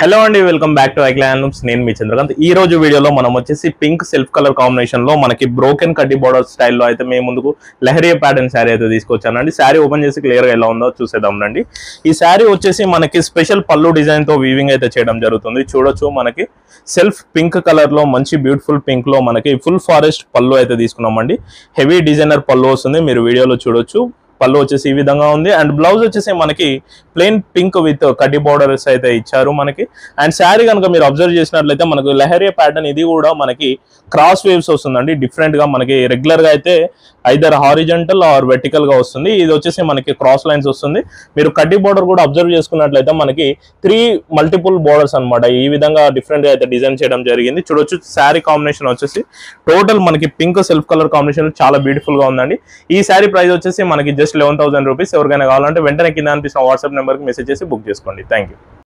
Hello అండి, welcome back to ఐక్లా handlooms. నేను మీ చంద్రకాంత్. ఈ రోజు వీడియోలో మనం వచ్చేసి పింక్ సెల్ఫ్ కలర్ కాంబినేషన్ లో మనకి బ్రోకెన్ కడ్డీ బోర్డర్ స్టైల్లో అయితే మేము ముందుకు లహరియా ప్యాటర్న్ శారీ అయితే తీసుకొచ్చానండి. శారీ ఓపెన్ చేసి క్లియర్ గా ఎలా ఉందో చూసేద్దామండి. ఈ శారీ వచ్చేసి మనకి స్పెషల్ పళ్ళు డిజైన్ తో వీవింగ్ అయితే చేయడం జరుగుతుంది. చూడొచ్చు, మనకి సెల్ఫ్ పింక్ కలర్ లో మంచి బ్యూటిఫుల్ పింక్ లో మనకి ఫుల్ ఫారెస్ట్ పళ్ళు అయితే తీసుకున్నామండి. హెవీ డిజైనర్ పళ్ళు వస్తుంది, మీరు వీడియోలో చూడొచ్చు. పళ్ళు వచ్చేసి ఈ విధంగా ఉంది. అండ్ బ్లౌజ్ వచ్చేసి మనకి ప్లెయిన్ పింక్ విత్ కడ్డీ బోర్డర్స్ అయితే ఇచ్చారు మనకి. అండ్ శారీ కనుక మీరు అబ్జర్వ్ చేసినట్లయితే మనకు లహరియా ప్యాటర్న్ ఇది కూడా మనకి క్రాస్ వేవ్స్ వస్తుందండి. డిఫరెంట్ గా మనకి రెగ్యులర్ గా అయితే ఐదర్ హారిజంటల్ ఆర్ వెర్టికల్ గా వస్తుంది, ఇది వచ్చేసి మనకి క్రాస్ లైన్స్ వస్తుంది. మీరు కడ్డీ బోర్డర్ కూడా అబ్జర్వ్ చేసుకున్నట్లయితే మనకి 3 మల్టిపుల్ బోర్డర్స్ అనమాట. ఈ విధంగా డిఫరెంట్ గా అయితే డిజైన్ చేయడం జరిగింది. చూడొచ్చు, శారీ కాంబినేషన్ వచ్చేసి టోటల్ మనకి పింక్ సెల్ఫ్ కలర్ కాంబినేషన్ చాలా బ్యూటిఫుల్ గా ఉందండి. ఈ శారీ ప్రైస్ వచ్చేసి మనకి జస్ట్ 11,000 రూపీస్. ఎవరికైనా కావాలంటే వెంటనే కింద అనిపిస్తున్న వాట్సాప్ నెంబర్కి మెసేజ్ చేసి బుక్ చేసుకోండి. Thank you.